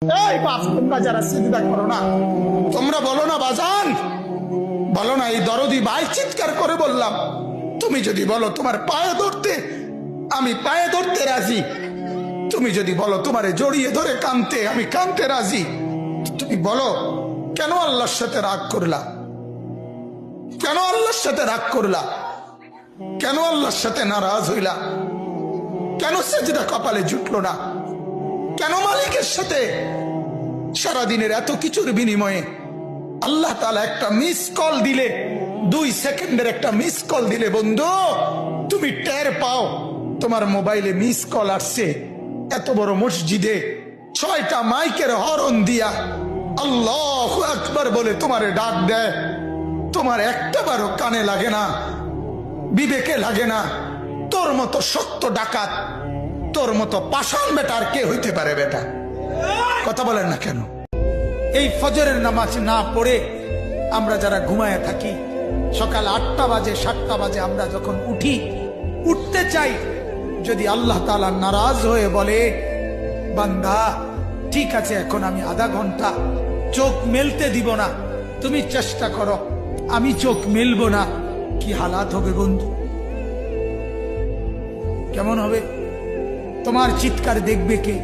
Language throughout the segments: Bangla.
এই বাপ, তোমরা যারা সিজদা করো না, তোমরা বলো না বাজান, বলো না এই দরদি ভাই চিৎকার করে বললাম, তুমি যদি বলো তোমার পায়ে ধরতে, আমি পায়ে ধরতে রাজি। তুমি যদি বলো তোমারে জড়িয়ে ধরে কানতে, আমি কানতে রাজি। তুমি বলো কেন আল্লাহর সাথে রাগ করলা? কেন আল্লাহর সাথে রাগ করলা? কেন আল্লাহর সাথে নারাজ হইলা? কেন সেজদা কপালে জুটলো না? কেন মালিকের সাথে সারাদিনের এত কিছুর বিনিময়ে আল্লাহ তাআলা একটা মিস কল দিলে, 2 সেকেন্ডের একটা মিস কল দিলে বন্ধু তুমি টের পাও তোমার মোবাইলে মিস কল আসছে। এত বড় মসজিদে 6টা মাইকের হরন দিয়া আল্লাহু আকবার বলে তোমারে ডাক দেয়, তোমার একটাবারও কানে লাগে না, বিবেকে লাগে না। তোর মতো শক্ত ডাকাত, তোর মতো পাষাণ বেটা আর কে হইতে পারে? বেটা কথা বলেন না কেন? এই ফজরের নামাজ না পড়ে আমরা যারা ঘুমায় থাকি, সকাল 8টা বাজে 7টা বাজে আমরা যখন উঠি, উঠতে চাই, যদি আল্লাহ তাআলা নারাজ হয়ে বলে বান্দা ঠিক আছে এখন আমি আধা ঘন্টা চোখ মেলতে দিব না, তুমি চেষ্টা করো, আমি চোখ মেলবো না, কি হালাত হবে বন্ধু? কেমন হবে? তোমার চিৎকার দেখবে কে?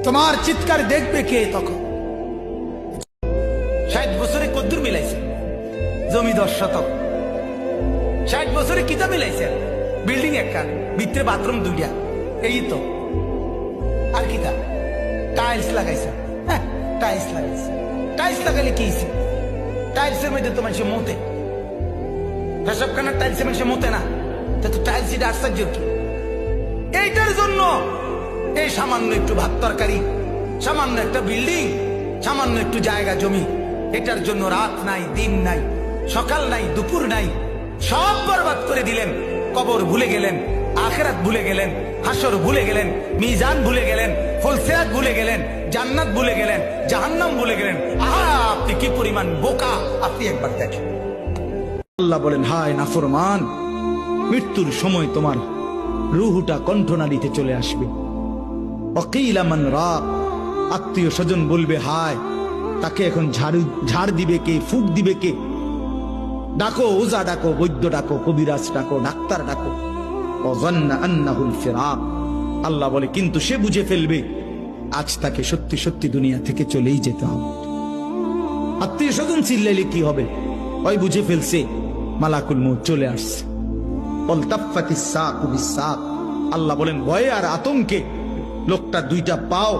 তোমার চিৎকার দেখবে কে তখন? 60 বছরে কদ্দুর মিলাইছে? জমি 10 শতক। 60 বছরে কিতা মিলাইছে? বিল্ডিং একটা, ভিতরে বাথরুম 2টা, এই তো। আর কিতা? টাইলস লাগাইছে। হ্যাঁ টাইলস লাগাইছে। টাইলস লাগাইলে কি হইছে? টাইলসের মধ্যে তো মানুষের মতে, পেশাবখানার টাইলসে মানুষের মতে না, তা তো টাইলস এটা আশ্চর্য কি? এইটার জন্য এই সামান্য একটু ভাত তরকারি, সামান্য একটা বিল্ডিং, সামান্য একটু জায়গা জমি, এটার জন্য রাত নাই, দিন নাই, সকাল নাই, দুপুর নাই, সব বরবাদ করে দিলেন। কবর ভুলে গেলেন, আখিরাত ভুলে গেলেন, হাসর ভুলে গেলেন, মিজান ভুলে গেলেন, ফুলসিরাত ভুলে গেলেন, জান্নাত ভুলে গেলেন, জাহান্নাম ভুলে গেলেন। আহা আপনি কি পরিমাণ বোকা! আপনি একবার দেখেন। আল্লাহ বলেন, হায় নাফরমান, মৃত্যুর সময় তোমার রুহুটা কণ্ঠনালীতে চলে আসবে। ওয়াকিলা মান রাক, আত্মীয় স্বজন বলবে হায়, তাকে এখন ঝাড় দিবে কে, ফুক দিবে কে? ডাকো ওজা, ডাকো বৈদ্য, ডাকো কবিরাজ, ডাকো ডাক্তার, ডাকো। ওয়াযান্না আন্নাহুল ফিরাক, আল্লাহ বলে কিন্তু সে বুঝে ফেলবে আজ তাকে সত্যি সত্যি দুনিয়া থেকে চলেই যেতে হবে। আত্মীয় স্বজন চিল্লাইলে কি হবে? ওই বুঝে ফেলছে মালাকুল মউত চলে আসছে। আল্লাহ বলেন ভয়ে আর আতঙ্কে লোকটা 2টা পাও